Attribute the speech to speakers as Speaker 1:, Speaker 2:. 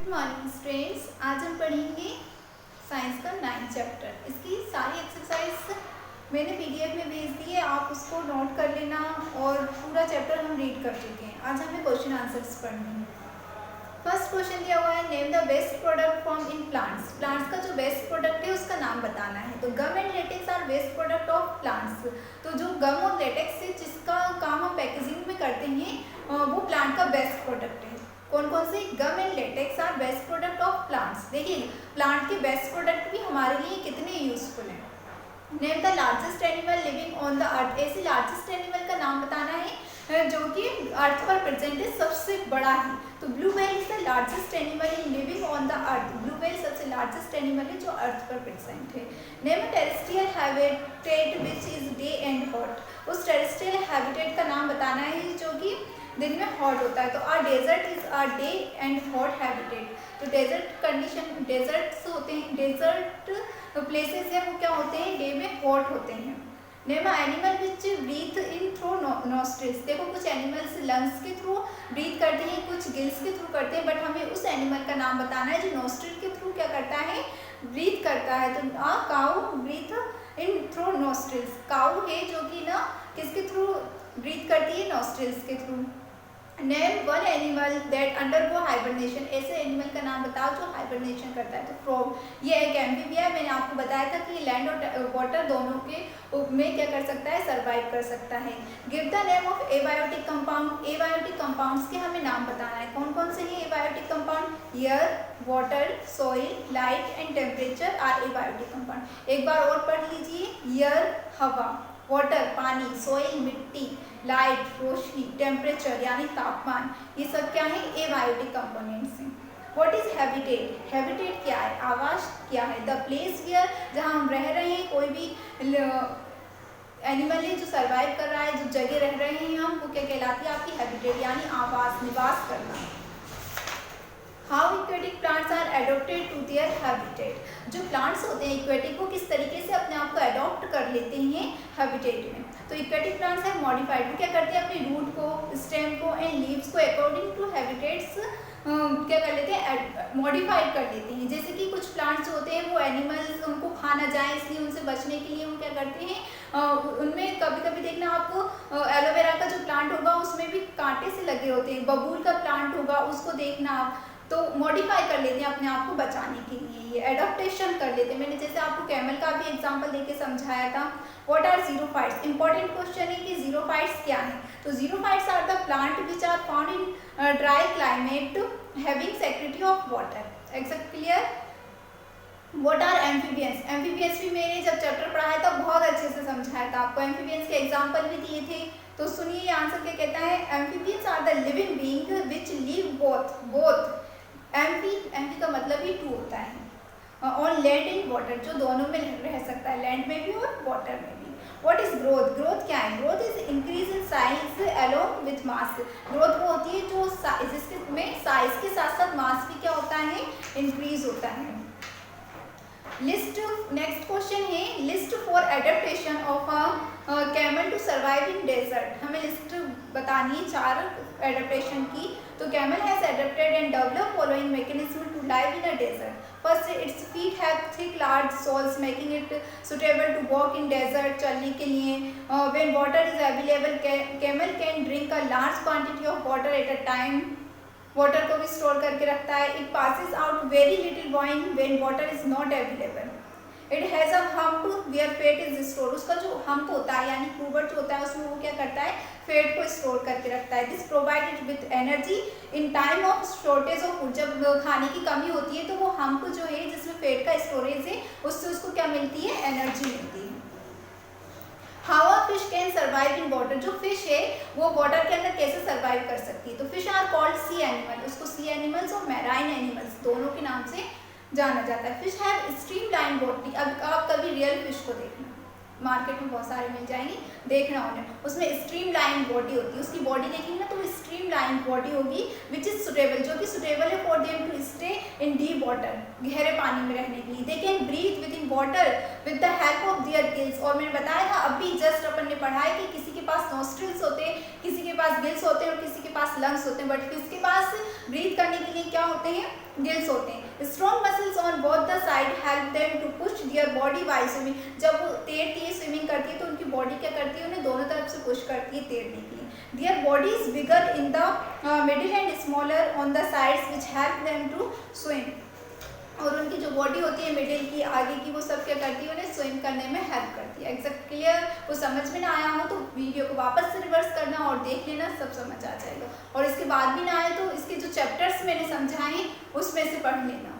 Speaker 1: Good morning students. आज हम पढ़ेंगे साइंस का 9th चैप्टर। इसकी सारी एक्सरसाइज मैंने पीडीएफ में भेज दी है, आप उसको नोट कर लेना और पूरा चैप्टर हम रीड कर चुके हैं। आज हमें क्वेश्चन आंसर्स पढ़ने हैं। फर्स्ट क्वेश्चन दिया हुआ है, name the best product from in plants. Plants का जो बेस्ट प्रोडक्ट है उसका नाम बताना है। तो gum and latex are best product of plants. तो जो गम और लेटेक्स है जिसका काम हम पैकेजिंग में करते हैं वो प्लांट का बेस्ट प्रोडक्ट है। कौन कौन से? Gum and latex are best product of plants. देखिए प्लांट के बेस्ट प्रोडक्ट भी हमारे लिए कितने यूजफुल हैं। Name the largest animal living on the earth. ऐसे लार्जेस्ट एनिमल का नाम बताना है जो कि अर्थ पर प्रेजेंट है, सबसे बड़ा है। तो blue whale is the largest animal in living on the earth. Blue whale सबसे लार्जेस्ट एनिमल है जो अर्थ पर प्रेजेंट है। Name terrestrial habitat which is day and hot. उस टेरेस्ट्रियल हैबिटेट का नाम बताना है जो कि दिन में हॉट होता है। तो are desert is are day and hot habitat. तो डेजर्ट कंडीशन, डेजर्ट्स होते हैं, डेजर्ट प्लेसेस हैं वो क्या होते हैं? डे में हॉट होते हैं। Name animal which breathe in through nostrils. देखो कुछ एनिमल्स लंग्स के थ्रू ब्रीथ करते हैं, कुछ गिल्स के थ्रू करते हैं, बट हमें उस एनिमल का नाम बताना है जो नोस्ट्रिल के थ्रू क्या करता है? ब्रीथ करता है। तो cow breathe in through nostrils. Cow है जो कि ना किसके थ्रू ब्रीथ करती है? नोस्ट्रिल्स के through. Name one animal that undergo hibernation. ऐसे एनिमल का नाम बताओ जो हाइबरनेशन करता है। तो फ्रॉग ये एक एम्फीबिया है। मैंने आपको बताया था कि लैंड और वाटर दोनों के में क्या कर सकता है? सर्वाइव कर सकता है। Give the name of abiotic compound. Abiotic compounds के हमें नाम बताना है। कौन कौन से हैं abiotic compound? Air, water, soil, light and temperature are abiotic compound. एक बार और पढ़ लीजिए। एयर हवा, वाटर पानी, सॉइल मिट्टी, लाइट रोशनी, टेम्परेचर यानी तापमान, ये सब क्या है? एबायोटिक कंपोनेंट्स हैं। What is habitat? हैबिटेट क्या है? आवास क्या है? द प्लेस वेयर, जहाँ हम रह रहे हैं, कोई भी एनिमल है जो सर्वाइव कर रहा है, जो जगह रह रहे हैं हम, वो क्या कहलाती है? आपकी हैबिटेट यानी आवास, निवास करना। How aquatic plants are adopted to their habitat. जो प्लांट्स होते हैं इक्वेटिक, वो किस तरीके से अपने आप को एडॉप्ट कर लेते हैं हैबिटेट में। तो इक्वेटिक प्लांट्स है मॉडिफाइड, वो क्या करते हैं? अपने रूट को, स्टेम को एंड लीव्स को अकॉर्डिंग टू हैबिटेट्स क्या कर लेते हैं? मॉडिफाइड कर लेते हैं। जैसे कि कुछ प्लांट्स होते हैं वो एनिमल्स उनको खा ना जाए इसलिए उनसे बचने के लिए वो क्या करते हैं? उनमें कभी कभी देखना आपको एलोवेरा का जो प्लांट होगा उसमें भी कांटे से लगे होते हैं। बबूल का प्लांट होगा उसको देखना आप, तो मॉडिफाई कर लेते हैं अपने आप को बचाने के लिए, ये एडॉप्टेशन कर लेते हैं। मैंने जैसे आपको कैमल का भी एग्जांपल देके समझाया था। What are xerophytes? Important question है कि जीरोफाइट्स क्या है। तो xerophytes are the plant which are found in dry climate having secretary of water. Except clear? What are amphibians? Amphibians भी मैंने जब चैप्टर पढ़ाया था बहुत अच्छे से समझाया था आपको, एम्फीबियंस के एग्जाम्पल भी दिए थे। तो सुनिए आंसर क्या कहता है। Amphibians are the living being which live both amphi का मतलब ही टू होता है। ऑन लैंड एंड वाटर, जो दोनों में रह सकता है, लैंड में भी और वाटर में भी। What is growth? ग्रोथ क्या है? Growth is increase in size along with mass. Growth वो होती है जो जिसके में साइज के साथ साथ मास भी क्या होता है? इंक्रीज होता है। लिस्ट, नेक्स्ट क्वेश्चन है list for adaptation of a camel to survive in desert. हमें लिस्ट बतानी है 4 एडेप्टेशन की। तो camel has adapted and developed following mechanism to live in a desert. First, its feet have thick large soles making it suitable to walk in desert, चलने के लिए। When water is available camel can drink a large quantity of water at a time. Water को भी store करके रखता है। It passes out very little wine when water is not available. It has a hump where fat is store. उसका जो hump होता है यानी क्रूबट जो होता है उसमें वो क्या करता है? फैट को स्टोर करके रखता है। This provided with energy in time of shortage of food. जब खाने की कमी होती है तो वो हम्प जो है जिसमें फैट का स्टोरेज है उससे उसको क्या मिलती है? एनर्जी मिलती है। How a fish can survive in water. जो फिश है वो वाटर के अंदर कैसे सर्वाइव कर सकती है? तो fish are called sea animal. उसको सी एनिमल्स और मैराइन एनिमल्स दोनों के नाम से जाना जाता है। फिश हैव स्ट्रीम लाइन बॉडी। अब आप कभी रियल फिश को देखना, मार्केट में बहुत सारे मिल जाएंगे, देखना उन्हें, उसमें स्ट्रीम लाइन बॉडी होती है। उसकी बॉडी देखेंगे ना तो स्ट्रीम लाइन बॉडी होगी विच इज सुटेबल, जो कि सुटेबल है for them to stay in deep water, गहरे पानी में रहने के लिए। They can breathe within water with the help of their gills. और मैंने बताया था अभी जस्ट अपन ने पढ़ा है कि किसी के पास नोस्ट्रिल्स होते हैं, किसी के पास गिल्स होते हैं और किसी के पास लंग्स होते हैं, बट फिश के पास ब्रीथ करने के लिए क्या होते हैं, गिल्स होते हैं। Strong muscles on both the side help them to push their body while swimming. जब वो तैरती है, स्विमिंग करती है, तो उनकी बॉडी क्या करती है, उन्हें दोनों तरफ से पुश करती है तैरने के लिए। Their body is bigger in the middle and smaller on the sides which help them to swim. और उनकी जो बॉडी होती है मिडिल की, आगे की, वो सब क्या करती है, उन्हें स्विम करने में हेल्प करती है। Exact clear? वो समझ में ना आया हो तो वीडियो को वापस से रिवर्स करना और देख लेना, सब समझ आ जाएगा। और इसके बाद भी ना आए तो इसके जो चैप्टर्स मैंने समझाए उसमें से पढ़ लेना।